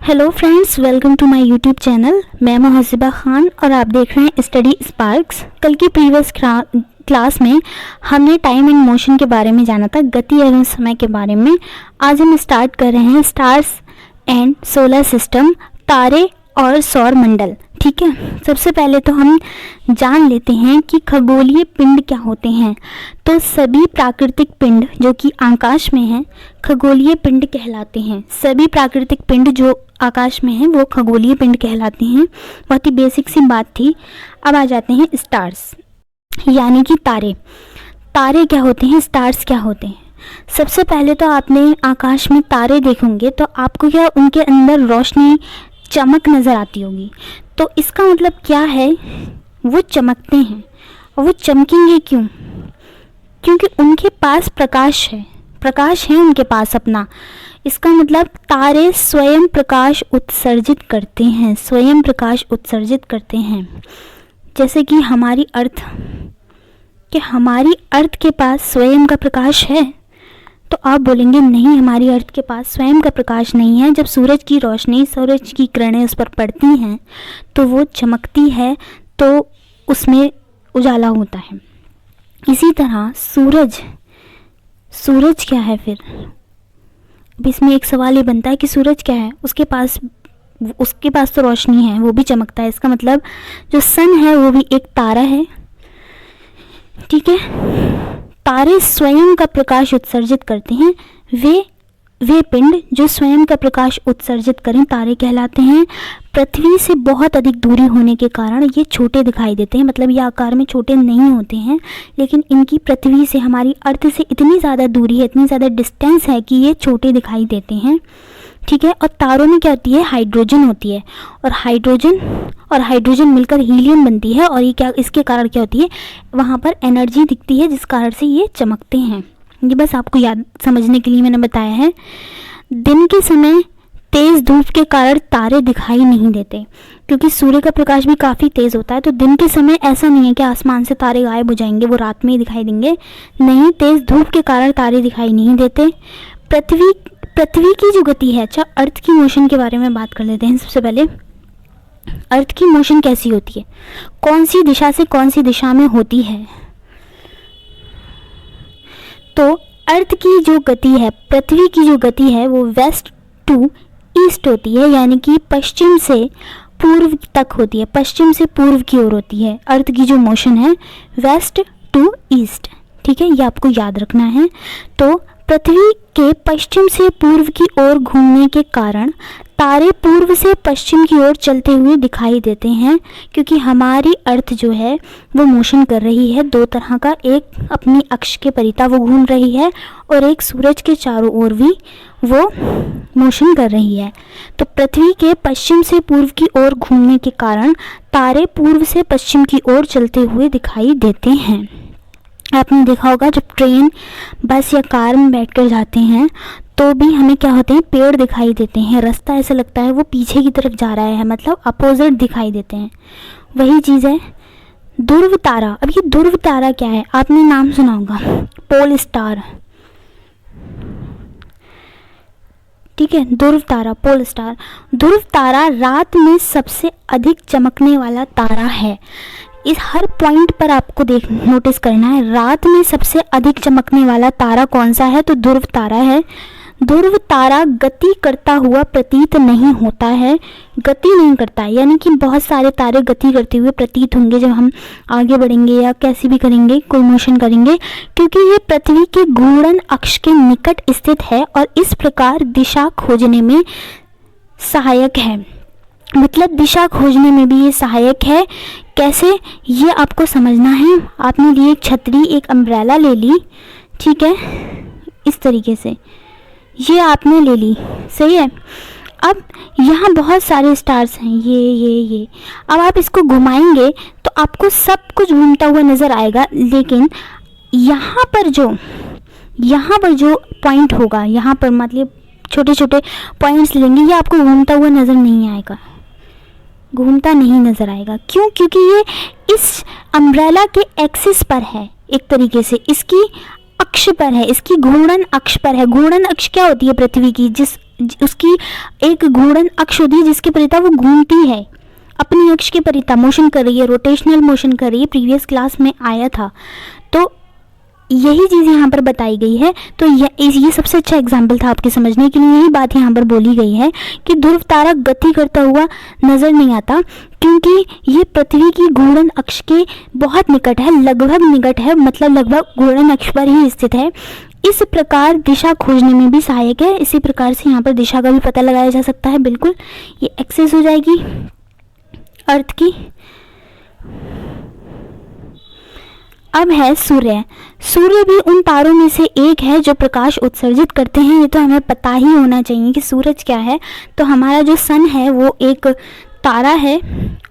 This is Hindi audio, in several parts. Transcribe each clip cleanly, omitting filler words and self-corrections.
Hello friends, welcome to my YouTube channel. मैं मुहसिबा खान और आप देख रहे हैं स्टडी स्पार्क्स। कल की प्रीवियस क्लास में हमने टाइम एंड मोशन के बारे में जाना था, गति एवं समय के बारे में। आज हम स्टार्ट कर रहे हैं स्टार्स एंड सोलर सिस्टम, तारे और सौर मंडल। ठीक है, सबसे पहले तो हम जान लेते हैं कि खगोलीय पिंड क्या होते हैं। तो सभी प्राकृतिक पिंड जो कि आकाश में हैं खगोलीय पिंड कहलाते हैं। सभी प्राकृतिक पिंड जो आकाश में हैं वो खगोलीय पिंड कहलाते हैं। बहुत ही बेसिक सी बात थी। अब आ जाते हैं स्टार्स यानी कि तारे। तारे क्या होते हैं, स्टार्स क्या होते हैं। सबसे पहले तो आपने आकाश में तारे देखेंगे तो आपको क्या उनके अंदर रोशनी चमक नज़र आती होगी। तो इसका मतलब क्या है, वो चमकते हैं। और वो चमकेंगे क्यों? क्योंकि उनके पास प्रकाश है, प्रकाश है उनके पास अपना। इसका मतलब तारे स्वयं प्रकाश उत्सर्जित करते हैं, स्वयं प्रकाश उत्सर्जित करते हैं। जैसे कि हमारी अर्थ, कि हमारी अर्थ के पास स्वयं का प्रकाश है। तो आप बोलेंगे नहीं, हमारी अर्थ के पास स्वयं का प्रकाश नहीं है। जब सूरज की रोशनी, सूरज की किरणें उस पर पड़ती हैं तो वो चमकती है, तो उसमें उजाला होता है। इसी तरह सूरज क्या है फिर? अब इसमें एक सवाल ये बनता है कि सूरज क्या है? उसके पास तो रोशनी है, वो भी चमकता है। इसका मतलब जो सन है वो भी एक तारा है। ठीक है, तारे स्वयं का प्रकाश उत्सर्जित करते हैं। वे पिंड जो स्वयं का प्रकाश उत्सर्जित करें तारे कहलाते हैं। पृथ्वी से बहुत अधिक दूरी होने के कारण ये छोटे दिखाई देते हैं। मतलब ये आकार में छोटे नहीं होते हैं, लेकिन इनकी पृथ्वी से, हमारी अर्थ से इतनी ज़्यादा दूरी है, इतनी ज़्यादा डिस्टेंस है कि ये छोटे दिखाई देते हैं। ठीक है, और तारों में क्या होती है, हाइड्रोजन होती है। और हाइड्रोजन मिलकर हीलियम बनती है। और ये क्या, इसके कारण क्या होती है, वहाँ पर एनर्जी दिखती है जिस कारण से ये चमकते हैं। ये बस आपको याद समझने के लिए मैंने बताया है। दिन के समय तेज़ धूप के कारण तारे दिखाई नहीं देते, क्योंकि सूर्य का प्रकाश भी काफ़ी तेज़ होता है। तो दिन के समय ऐसा नहीं है कि आसमान से तारे गायब हो जाएंगे, वो रात में ही दिखाई देंगे। नहीं, तेज़ धूप के कारण तारे दिखाई नहीं देते। पृथ्वी की जो गति है, अच्छा अर्थ की मोशन के बारे में बात कर लेते हैं। सबसे पहले अर्थ की मोशन कैसी होती है, कौन सी दिशा से कौन सी दिशा में होती है। तो अर्थ की जो गति है, पृथ्वी की जो गति है वो वेस्ट टू ईस्ट होती है, यानी कि पश्चिम से पूर्व तक होती है, पश्चिम से पूर्व की ओर होती है। अर्थ की जो मोशन है वेस्ट टू ईस्ट। ठीक है, ये आपको याद रखना है। तो पृथ्वी के पश्चिम से पूर्व की ओर घूमने के कारण तारे पूर्व से पश्चिम की ओर चलते हुए दिखाई देते हैं, क्योंकि हमारी अर्थ जो है वो मोशन कर रही है दो तरह का। एक अपनी अक्ष के परिता वो घूम रही है, और एक सूरज के चारों ओर भी वो मोशन कर रही है। तो पृथ्वी के पश्चिम से पूर्व की ओर घूमने के कारण तारे पूर्व से पश्चिम की ओर चलते हुए दिखाई देते हैं। आपने देखा होगा जब ट्रेन, बस या कार में बैठकर जाते हैं तो भी हमें क्या होते हैं, पेड़ दिखाई देते हैं। रास्ता ऐसा लगता है वो पीछे की तरफ जा रहा है, मतलब अपोजिट दिखाई देते हैं। वही चीज़ है ध्रुव तारा। अब ये ध्रुव तारा क्या है, आपने नाम सुना होगा, पोल स्टार। ठीक है, ध्रुव तारा, पोल स्टार। ध्रुव तारा रात में सबसे अधिक चमकने वाला तारा है। इस हर पॉइंट पर आपको नोटिस करना है, रात में सबसे अधिक चमकने वाला तारा कौन सा है, तो ध्रुव तारा है। ध्रुव तारा गति करता हुआ प्रतीत नहीं होता है, गति नहीं करता है, यानी कि बहुत सारे तारे गति करते हुए प्रतीत होंगे जब हम आगे बढ़ेंगे या कैसे भी करेंगे, कोई मोशन करेंगे, क्योंकि ये पृथ्वी के घूर्णन अक्ष के निकट स्थित है और इस प्रकार दिशा खोजने में सहायक है। मतलब दिशा खोजने में भी ये सहायक है। कैसे, ये आपको समझना है। आपने लिए एक छतरी, एक अम्ब्रेला ले ली, ठीक है, इस तरीके से ये आपने ले ली, सही है। अब यहाँ बहुत सारे स्टार्स हैं, ये। अब आप इसको घुमाएंगे तो आपको सब कुछ घूमता हुआ नज़र आएगा, लेकिन यहाँ पर जो पॉइंट होगा, यहाँ पर मतलब छोटे छोटे पॉइंट्स लेंगे, ये आपको घूमता हुआ नज़र नहीं आएगा, घूमता नहीं नज़र आएगा। क्यों? क्योंकि ये इस अम्ब्रेला के एक्सिस पर है, एक तरीके से इसकी अक्ष पर है, इसकी घूर्णन अक्ष पर है। घूर्णन अक्ष क्या होती है पृथ्वी की, जिस उसकी एक घूर्णन अक्ष होती है जिसके परिता वो घूमती है, अपनी अक्ष के परिता मोशन कर रही है, रोटेशनल मोशन कर रही है। प्रीवियस क्लास में आया था, तो यही चीज़ यहाँ पर बताई गई है। तो ये सबसे अच्छा एग्जाम्पल था आपके समझने के लिए। यही बात यहाँ पर बोली गई है कि ध्रुव तारा गति करता हुआ नज़र नहीं आता, क्योंकि ये पृथ्वी की घूर्णन अक्ष के बहुत निकट है, लगभग निकट है, मतलब लगभग घूर्णन अक्ष पर ही स्थित है। इस प्रकार दिशा खोजने में भी सहायक है। इसी प्रकार से यहाँ पर दिशा का भी पता लगाया जा सकता है। बिल्कुल, ये एक्सेस हो जाएगी अर्थ की। अब है सूर्य। सूर्य भी उन तारों में से एक है जो प्रकाश उत्सर्जित करते हैं। ये तो हमें पता ही होना चाहिए कि सूरज क्या है। तो हमारा जो सन है वो एक तारा है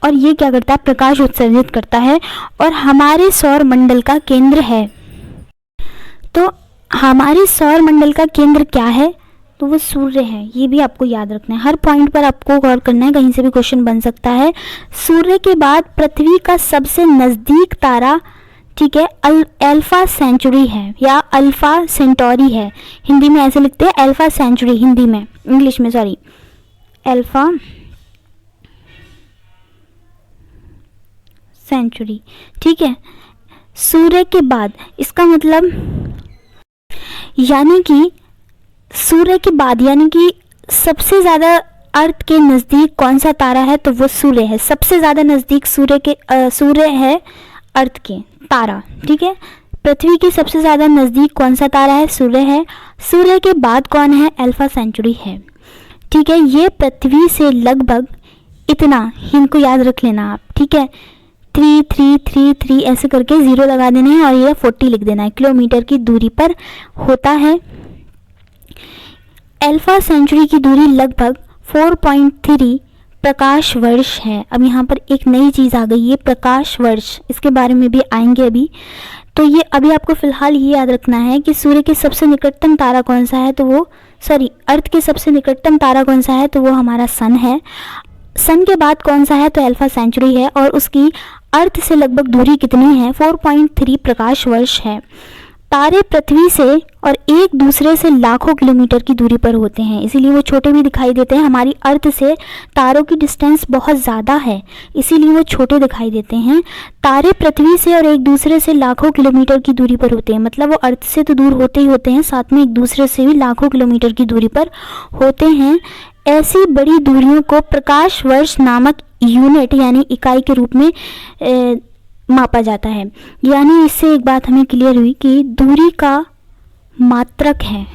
और ये क्या करता है, प्रकाश उत्सर्जित करता है और हमारे सौर मंडल का केंद्र है। तो हमारे सौर मंडल का केंद्र क्या है, तो वो सूर्य है। ये भी आपको याद रखना है, हर पॉइंट पर आपको गौर करना है, कहीं से भी क्वेश्चन बन सकता है। सूर्य के बाद पृथ्वी का सबसे नज़दीक तारा, ठीक है, अल्फा सेंचुरी है या अल्फा सेंटोरी है। हिंदी में ऐसे लिखते हैं, अल्फा सेंचुरी हिंदी में, इंग्लिश में सॉरी, अल्फा सेंचुरी, ठीक है। सूर्य के बाद, इसका मतलब यानी कि सूर्य के बाद यानी कि सबसे ज़्यादा अर्थ के नज़दीक कौन सा तारा है, तो वो सूर्य है। सबसे ज़्यादा नज़दीक सूर्य है अर्थ के तारा, ठीक है। पृथ्वी के सबसे ज़्यादा नज़दीक कौन सा तारा है, सूर्य है। सूर्य के बाद कौन है, अल्फा सेंचुरी है, ठीक है। ये पृथ्वी से लगभग इतना, इनको याद रख लेना आप, ठीक है। 3333 ऐसे करके 0 लगा देना है और ये 40 लिख देना है, किलोमीटर की दूरी पर होता है। अल्फा सेंचुरी की दूरी लगभग 4.3 प्रकाश वर्ष है। अब यहाँ पर एक नई चीज़ आ गई है, प्रकाश वर्ष, इसके बारे में भी आएंगे अभी। तो ये अभी आपको फ़िलहाल ये याद रखना है कि सूर्य के सबसे निकटतम तारा कौन सा है, तो वो अर्थ के सबसे निकटतम तारा कौन सा है, तो वो हमारा सन है। सन के बाद कौन सा है, तो अल्फा सेंचुरी है और उसकी अर्थ से लगभग दूरी कितनी है, 4.3 प्रकाश वर्ष है। तारे पृथ्वी से और एक दूसरे से लाखों किलोमीटर की दूरी पर होते हैं, इसीलिए वो छोटे भी दिखाई देते हैं। हमारी अर्थ से तारों की डिस्टेंस बहुत ज़्यादा है, इसीलिए वो छोटे दिखाई देते हैं। तारे पृथ्वी से और एक दूसरे से लाखों किलोमीटर की दूरी पर होते हैं, मतलब वो अर्थ से तो दूर होते ही होते हैं, साथ में एक दूसरे से भी लाखों किलोमीटर की दूरी पर होते हैं। ऐसी बड़ी दूरियों को प्रकाश वर्ष नामक यूनिट यानी इकाई के रूप में मापा जाता है। यानी इससे एक बात हमें क्लियर हुई कि दूरी का मात्रक है,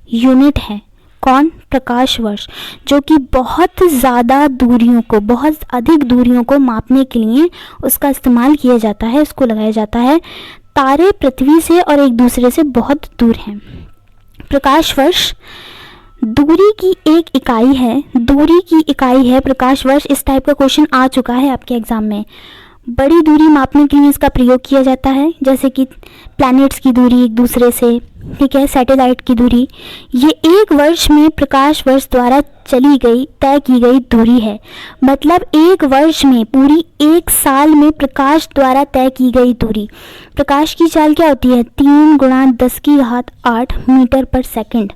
यूनिट है कौन, प्रकाश वर्ष, जो कि बहुत ज़्यादा दूरियों को, बहुत अधिक दूरियों को मापने के लिए उसका इस्तेमाल किया जाता है, उसको लगाया जाता है। तारे पृथ्वी से और एक दूसरे से बहुत दूर हैं। प्रकाश वर्ष दूरी की एक इकाई है, दूरी की इकाई है प्रकाश वर्ष। इस टाइप का क्वेश्चन आ चुका है आपके एग्जाम में। बड़ी दूरी मापने के लिए इसका प्रयोग किया जाता है, जैसे कि प्लैनेट्स की दूरी एक दूसरे से, ठीक है, सैटेलाइट की दूरी। ये एक वर्ष में प्रकाश वर्ष द्वारा तय की गई दूरी है। मतलब एक वर्ष में, पूरी एक साल में प्रकाश द्वारा तय की गई दूरी। प्रकाश की चाल क्या होती है, 3 × 10⁸ मीटर पर सेकंड।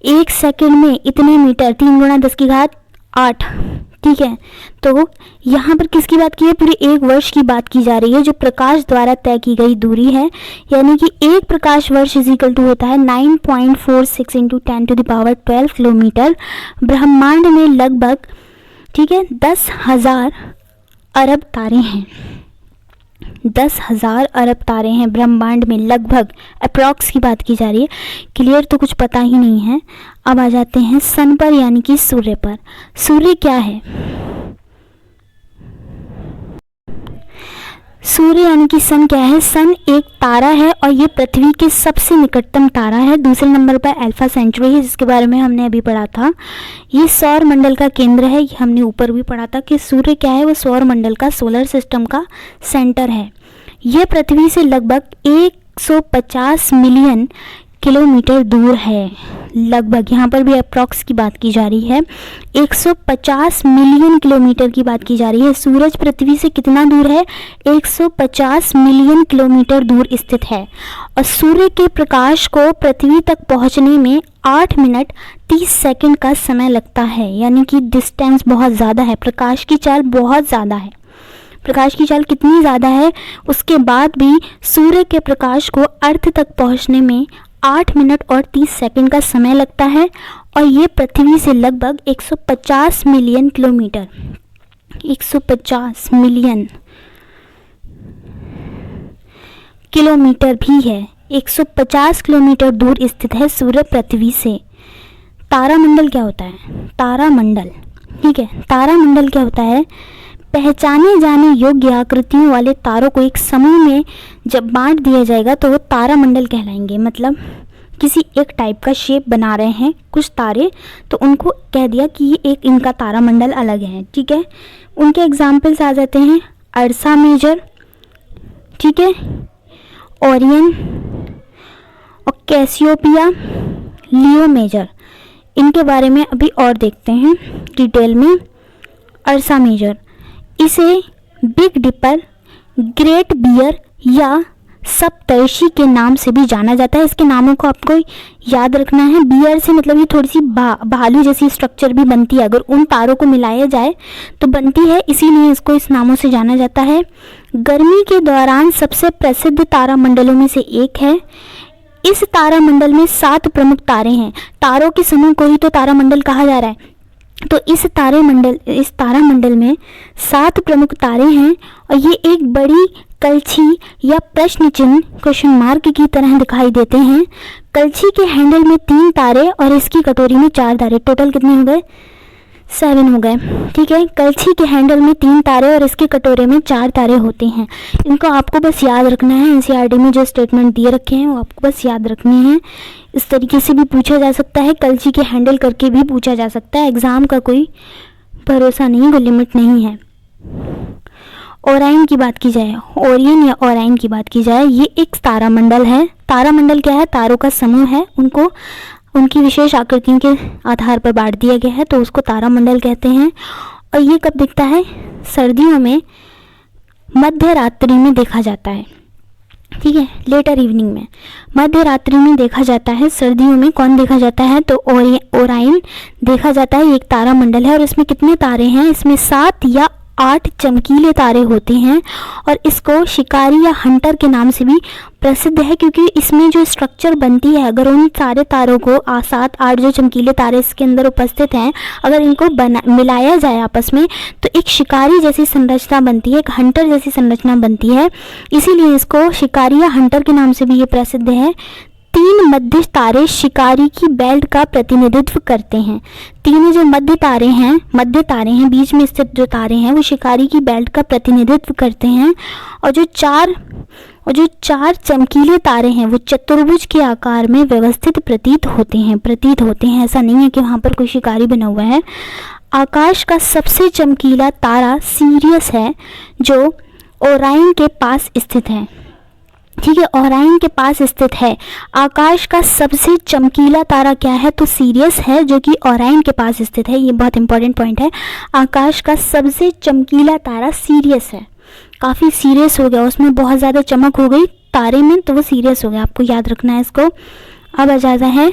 एक सेकंड में इतने मीटर, 3 × 10⁸, ठीक है। तो यहाँ पर किसकी बात की है, पूरी एक वर्ष की बात की जा रही है, जो प्रकाश द्वारा तय की गई दूरी है। यानी कि एक प्रकाश वर्ष इक्वल टू होता है 9.46 × 10⁻12 किलोमीटर। ब्रह्मांड में लगभग, ठीक है, 10,000 अरब तारे हैं। 10,000 अरब तारे हैं ब्रह्मांड में, लगभग, अप्रॉक्स की बात की जा रही है। क्लियर तो कुछ पता ही नहीं है। अब आ जाते हैं सन पर यानी कि सूर्य पर। सूर्य क्या है, सूर्य यानी कि सन क्या है। सन एक तारा है और ये पृथ्वी के सबसे निकटतम तारा है। दूसरे नंबर पर अल्फा सेंचुरी है, जिसके बारे में हमने अभी पढ़ा था। ये सौर मंडल का केंद्र है। ये हमने ऊपर भी पढ़ा था कि सूर्य क्या है, वो सौर मंडल का, सोलर सिस्टम का सेंटर है। ये पृथ्वी से लगभग 150 मिलियन किलोमीटर दूर है। लगभग, यहाँ पर भी अप्रॉक्स की बात की जा रही है, 150 मिलियन किलोमीटर की बात की जा रही है। सूरज पृथ्वी से कितना दूर है, 150 मिलियन किलोमीटर दूर स्थित है। और सूर्य के प्रकाश को पृथ्वी तक पहुंचने में 8 मिनट 30 सेकंड का समय लगता है। यानी कि डिस्टेंस बहुत ज़्यादा है, प्रकाश की चाल बहुत ज़्यादा है। प्रकाश की चाल कितनी ज़्यादा है, उसके बाद भी सूर्य के प्रकाश को अर्थ तक पहुंचने में 8 मिनट और 30 सेकंड का समय लगता है। और ये पृथ्वी से लगभग 150 मिलियन किलोमीटर, 150 मिलियन किलोमीटर भी है, 150 किलोमीटर दूर स्थित है सूर्य पृथ्वी से। तारामंडल क्या होता है? तारामंडल, ठीक है, तारामंडल क्या होता है? पहचाने जाने योग्य आकृतियों वाले तारों को एक समूह में जब बांट दिया जाएगा तो वो तारामंडल कहलाएंगे। मतलब किसी एक टाइप का शेप बना रहे हैं कुछ तारे, तो उनको कह दिया कि ये एक इनका तारामंडल अलग है, ठीक है। उनके एग्जाम्पल्स आ जाते हैं अर्सा मेजर, ठीक है, ओरियन और कैसियोपिया, लियो मेजर। इनके बारे में अभी और देखते हैं डिटेल में। अर्सा मेजर, इसे बिग डिपर, ग्रेट बियर या सप्तर्षि के नाम से भी जाना जाता है। इसके नामों को आपको याद रखना है। बियर से मतलब ये थोड़ी सी भालू जैसी स्ट्रक्चर भी बनती है, अगर उन तारों को मिलाया जाए तो बनती है, इसीलिए इसको इस नामों से जाना जाता है। गर्मी के दौरान सबसे प्रसिद्ध तारामंडलों में से एक है। इस तारामंडल में 7 प्रमुख तारे हैं। तारों के समूह को ही तो तारामंडल कहा जा रहा है। तो इस तारामंडल में 7 प्रमुख तारे हैं और ये एक बड़ी कलछी या प्रश्न चिन्ह, क्वेश्चन मार्क की तरह दिखाई देते हैं। कलछी के हैंडल में 3 तारे और इसकी कटोरी में 4 तारे, टोटल कितने हो गए? 7 हो गए, ठीक है। कलछी के हैंडल में 3 तारे और इसके कटोरे में 4 तारे होते हैं। इनको आपको बस याद रखना है। एनसीईआरटी में जो स्टेटमेंट दिए रखे हैं वो आपको बस याद रखने हैं। इस तरीके से भी पूछा जा सकता है, कलछी के हैंडल करके भी पूछा जा सकता है। एग्ज़ाम का कोई भरोसा नहीं, कोई लिमिट नहीं है। ओराइन की बात की जाए, ओरियन या ओराइन की बात की जाए, ये एक तारामंडल है। तारामंडल क्या है? तारों का समूह है। उनको उनकी विशेष आकृतियों के आधार पर बांट दिया गया है, तो उसको तारामंडल कहते हैं। और ये कब दिखता है? सर्दियों में मध्य रात्रि में देखा जाता है, ठीक है, लेटर इवनिंग में, मध्य रात्रि में देखा जाता है। सर्दियों में कौन देखा जाता है? तो ओराइन देखा जाता है। एक तारामंडल है और इसमें कितने तारे हैं? इसमें 7 या 8 चमकीले तारे होते हैं और इसको शिकारी या हंटर के नाम से भी प्रसिद्ध है, क्योंकि इसमें जो स्ट्रक्चर बनती है, अगर उन सारे तारों को 7-8 जो चमकीले तारे इसके अंदर उपस्थित हैं, अगर इनको मिलाया जाए आपस में तो एक शिकारी जैसी संरचना बनती है, एक हंटर जैसी संरचना बनती है। इसीलिए इसको शिकारी या हंटर के नाम से भी ये प्रसिद्ध है। 3 मध्य तारे शिकारी की बेल्ट का प्रतिनिधित्व करते हैं। तीनों जो मध्य तारे हैं, बीच में स्थित जो तारे हैं, वो शिकारी की बेल्ट का प्रतिनिधित्व करते हैं। और जो चार चमकीले तारे हैं वो चतुर्भुज के आकार में व्यवस्थित प्रतीत होते हैं। ऐसा नहीं है कि वहाँ पर कोई शिकारी बना हुआ है। आकाश का सबसे चमकीला तारा सीरियस है, जो ओराइन के पास स्थित है, ठीक है, ओराइन के पास स्थित है। आकाश का सबसे चमकीला तारा क्या है? तो सीरियस है, जो कि ओराइन के पास स्थित है। ये बहुत इंपॉर्टेंट पॉइंट है। आकाश का सबसे चमकीला तारा सीरियस है। काफ़ी सीरियस हो गया, उसमें बहुत ज़्यादा चमक हो गई तारे में, तो वो सीरियस हो गया, आपको याद रखना है इसको। अब आ जाता है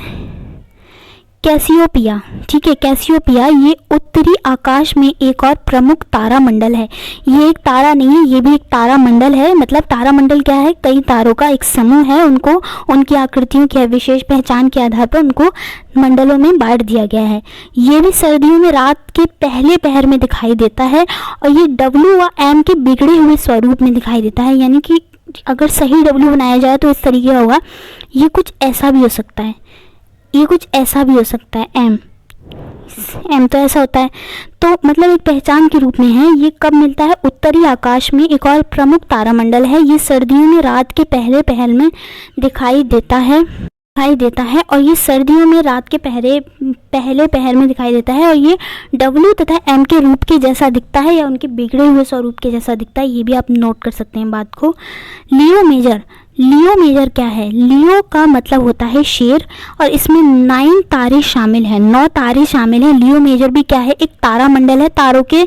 कैसियोपिया, ठीक है। कैसियोपिया ये उत्तरी आकाश में एक और प्रमुख तारामंडल है। ये एक तारा नहीं है, ये भी एक तारामंडल है। मतलब तारामंडल क्या है? कई तारों का एक समूह है। उनको उनकी आकृतियों की विशेष पहचान के आधार पर उनको मंडलों में बांट दिया गया है। ये भी सर्दियों में रात के पहले पहर में दिखाई देता है और ये W व M के बिगड़े हुए स्वरूप में दिखाई देता है। यानी कि अगर सही W बनाया जाए तो इस तरीके का होगा। ये कुछ ऐसा भी हो सकता है, ये कुछ ऐसा भी हो सकता है। एम तो ऐसा होता है, तो मतलब एक पहचान के रूप में है। ये कब मिलता है? उत्तरी आकाश में एक और प्रमुख तारामंडल है। ये सर्दियों में रात के पहले पहर में दिखाई देता है और ये सर्दियों में रात के पहले पहर में दिखाई देता है और ये W तथा M के रूप के जैसा दिखता है या उनके बिगड़े हुए स्वरूप के जैसा दिखता है। ये भी आप नोट कर सकते हैं बात को। लियो मेजर क्या है? लियो का मतलब होता है शेर और इसमें 9 तारे शामिल हैं, 9 तारे शामिल हैं। लियो मेजर भी क्या है? एक तारामंडल है। तारों के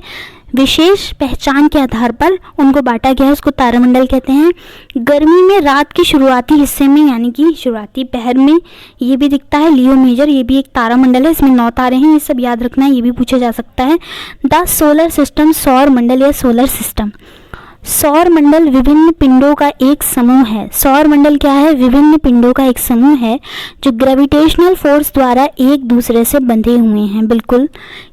विशेष पहचान के आधार पर उनको बांटा गया है, उसको तारामंडल कहते हैं। गर्मी में रात के शुरुआती हिस्से में यानी कि शुरुआती पहर में ये भी दिखता है लियो मेजर, ये भी एक तारामंडल है, इसमें 9 तारे हैं, ये सब याद रखना है, ये भी पूछा जा सकता है। द सोलर सिस्टम, सौर मंडल या सोलर सिस्टम। सौर मंडल विभिन्न पिंडों का एक समूह है। सौर मंडल क्या है? विभिन्न पिंडों का एक समूह है जो ग्रेविटेशनल फोर्स द्वारा एक दूसरे से बंधे हुए हैं। बिल्कुल,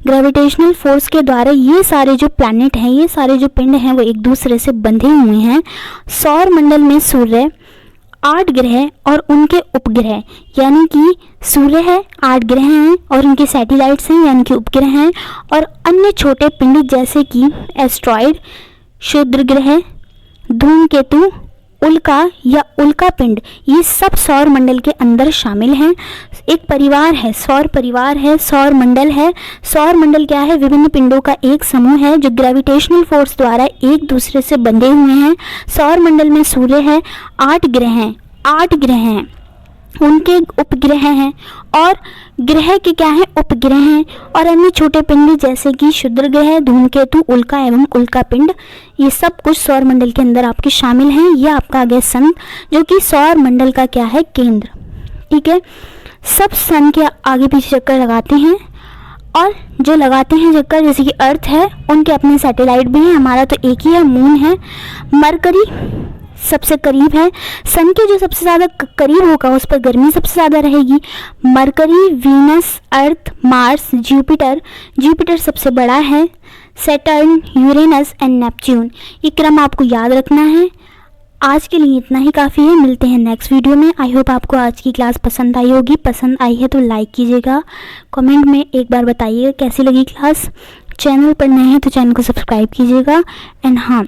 ग्रेविटेशनल फोर्स के द्वारा ये सारे जो प्लैनेट हैं, ये सारे जो पिंड हैं, वो एक दूसरे से बंधे हुए हैं। सौर मंडल में सूर्य, 8 ग्रह और उनके उपग्रह, यानी कि सूर्य है, 8 ग्रह हैं और उनके सैटेलाइट्स हैं यानी कि उपग्रह हैं, और अन्य छोटे पिंड जैसे कि एस्ट्रॉयड, क्षुद्र ग्रह, धूमकेतु, उल्का या उल्का पिंड, ये सब सौर मंडल के अंदर शामिल हैं। एक परिवार है, सौर परिवार है, सौर मंडल है। सौर मंडल क्या है? विभिन्न पिंडों का एक समूह है जो ग्रेविटेशनल फोर्स द्वारा एक दूसरे से बंधे हुए हैं। सौर मंडल में सूर्य है, 8 ग्रह हैं, 8 ग्रह हैं, उनके उपग्रह हैं, और ग्रह के क्या हैं? उपग्रह हैं, और अन्य छोटे पिंड जैसे कि क्षुद्र ग्रह, धूमकेतु, उल्का एवं उल्का पिंड, ये सब कुछ सौर मंडल के अंदर आपके शामिल हैं। ये आपका आ गया सन, जो कि सौर मंडल का क्या है? केंद्र। ठीक है, सब सन के आगे पीछे चक्कर लगाते हैं, और जो लगाते हैं चक्कर जैसे कि अर्थ है, उनके अपने सैटेलाइट भी हैं। हमारा तो एक ही है, मून है। मरकरी सबसे करीब है, सन के जो सबसे ज़्यादा करीब होगा उस पर गर्मी सबसे ज़्यादा रहेगी। मरकरी, वीनस, अर्थ, मार्स, जुपिटर, जुपिटर सबसे बड़ा है, सैटर्न, यूरेनस एंड नेपच्यून। ये क्रम आपको याद रखना है। आज के लिए इतना ही काफ़ी है, मिलते हैं नेक्स्ट वीडियो में। आई होप आपको आज की क्लास पसंद आई होगी। पसंद आई है तो लाइक कीजिएगा, कमेंट में एक बार बताइएगा कैसी लगी क्लास। चैनल पर नए हैं तो चैनल को सब्सक्राइब कीजिएगा, एंड हाँ,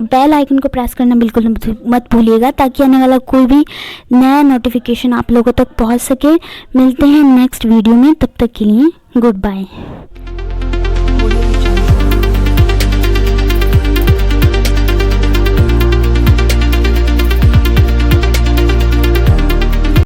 बेल आइकन को प्रेस करना बिल्कुल मत भूलिएगा, ताकि आने वाला कोई भी नया नोटिफिकेशन आप लोगों तक पहुंच सके। मिलते हैं नेक्स्ट वीडियो में, तब तक के लिए गुड बाय।